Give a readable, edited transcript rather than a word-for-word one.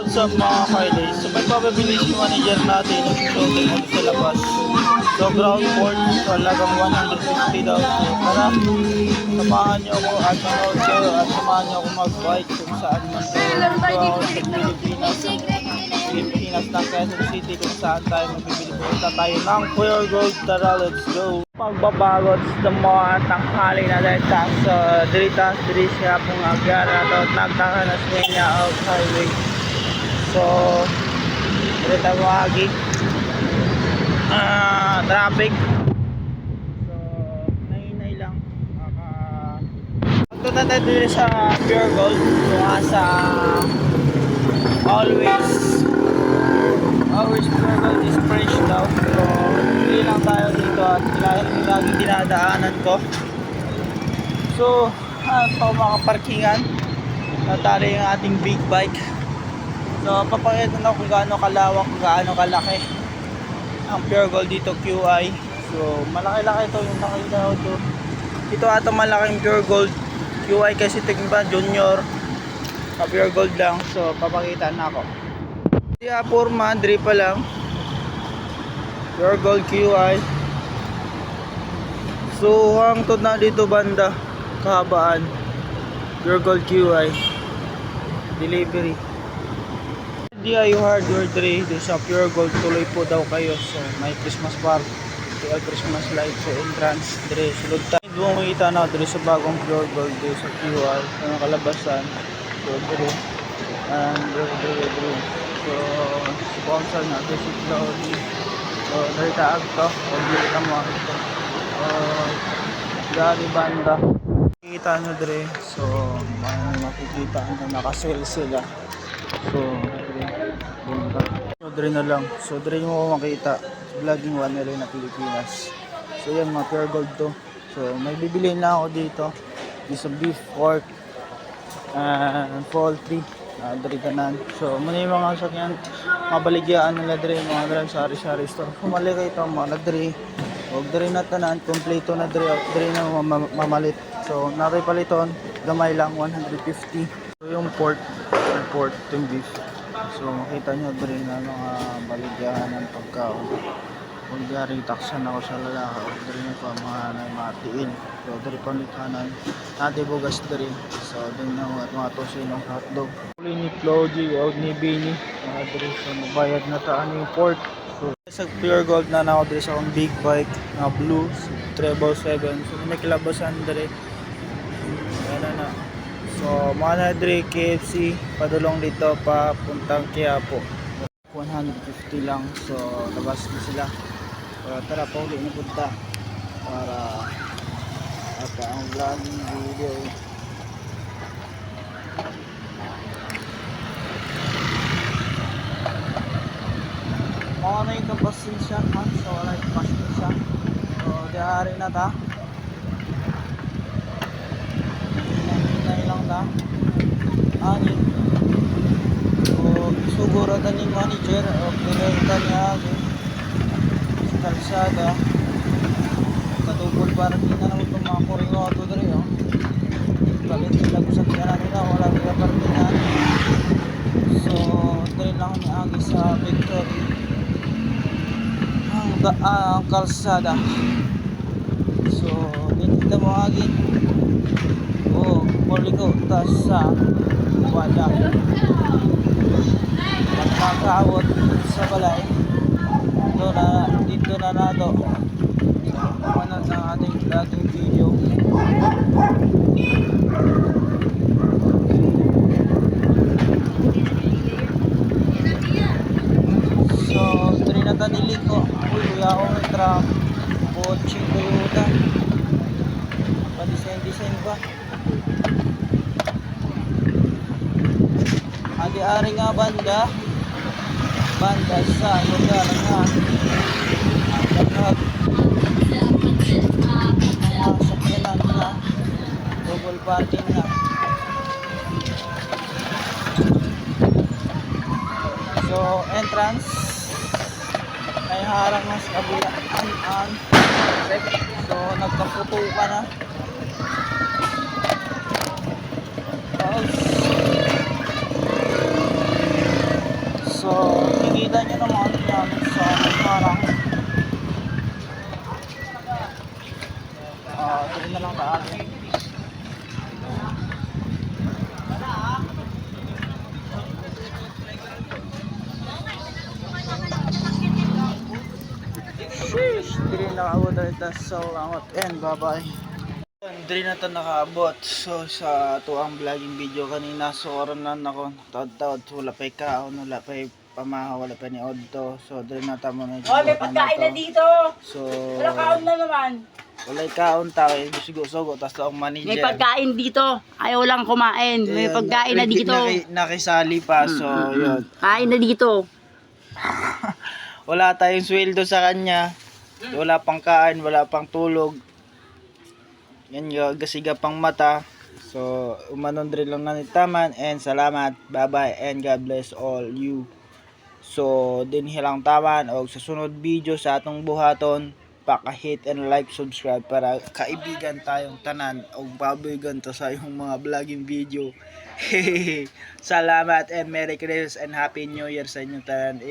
What's up mga Kylie? So may papabilis yung manager natin yung shooting mo sa labas. So ground port, talagang 150 daw. So tara, samahan nyo ako at manood kayo at samahan nyo ako mag-bike kung saan man kayo dito sa Pilipinas. Pilipinas ng Quezon City kung saan tayo magbibili. Punta tayo ng Pure Gold. Tara, let's go! Pagbabagot sa mga tanghali na dahil sa diri siya pong agyara at nagtaka na sa niya out highway. So, dito mo agi traffic. So, nahinay lang ito na tayo dito sa Pure Gold kung sa always Pure Gold is fresh daw. So, hindi lang tayo dito at lagi dinadaanan ko. So, ito makaparkingan natali yung ating big bike. So, papakita na kung gaano kalawak, kung gaano kalaki ang Pure Gold dito QI. So, malaki-laki ito yung nakita ko ito. Ito ata malaking Pure Gold QI kasi ito yung ba Junior Pure Gold lang. So, papakita na ako. Di Apurma, Madrid pa lang Pure Gold QI. So, hangtod na dito banda kahabaan Pure Gold QI delivery. DIY hardware dre sa Pure Gold tuloy po daw kayo. So may Christmas party, Christmas light sa entrance dre sulod tayo. Bumita na dre sa bagong Pure Gold dre sa QI sa kalabasan. So dre and dre so sponsor na dre si Claudi. So dre taag to pag dito mo ito gari banda kita nyo dre. So makikita na nakasale sila. So dre na lang. So dre mo makita vlogging 1 na Pilipinas. So yan mga Pure Gold to. So may bibiliin na ako dito. Sa beef, pork and poultry dre kanan. So muna yung mga sakyan mabaligyaan nila dre mga dre sari-sari store. Kumali kayo ito mga dre. Huwag dre na tanan kompleto na dre na mamalit. So nakipaliton gamay lang 150. So yung pork yung beef. So makita nyo dre na mga baligyahan ng pagkaon. Kung diyaring taksan ako sa lalaka o dre nyo pa mga naimatiin. So dre panlikanan nati bugas dre. So dre na mga tosinong hotdog. Uli ni Claudi o ni Bini mga dre. So mabayad na taan yung pork. So sa Pure Gold na ako dre sa akong big bike na blue 777. So may kilabasan dre. Ayan na. So, mga dre KFC padulong dito papuntang Quiapo 150 lang. So, labas na sila. So, tara pa uli na punta para at ang vlogging video. Mga na yung kapasin siya man. So, wala yung kapasin siya. So, dihari na ta. Lang ta ani o siguro tani manager o pinunta niya sa kalsada katupol para di na naman itong mga kuringo ito dali bakit sila ko sa kaya nila wala nila partingan. So dali lang ni agi sa Victory ang kalsada. So dinita mo agi Porlico tas sa wala magkakaawot sa balay dito na nato panood ng ating vlogging video. So trinatanilig ko kuya ako may truck coaching Toyota pa-design pa. Adi-ari nga banda sa lugar nga lahat mga sakyanan na double parking na. So entrance ay harang na sa kabilaan. So nagkaputo ka na. Tapos ganda niya ng mga namin sa parang dito na lang tayo. Sheesh! Dili nakaabot na ito. Salamat and bye-bye. Dili na ito nakaabot. So sa tuang vlogging video kanina, so oras na ako. Taod-taod. Wala pa'y kaon, wala pa'y pamaha, wala pa ni Odto. So dili na ito muna. Oh, may pagkain na dito. So Wala kaon na naman. wala'y kaon tao. Sugo-sugo. Tapos ang manager. May pagkain dito. Ayaw lang kumain. May Ayun, pagkain na dito. Nakisali pa. So yun. Kain na dito. Wala tayong sweldo sa kanya. Wala pang kain, wala pang tulog. Yan yung gasiga pang mata. So, umanon rin lang na nitaman. And salamat. Bye-bye. And God bless all you. So, din hilang taman. O sa sunod video sa atong buhaton, paka-hit and like, subscribe para kaibigan tayong tanan. O baboygan to sa yung mga vlogging video. Salamat and Merry Christmas and Happy New Year sa inyong tanan.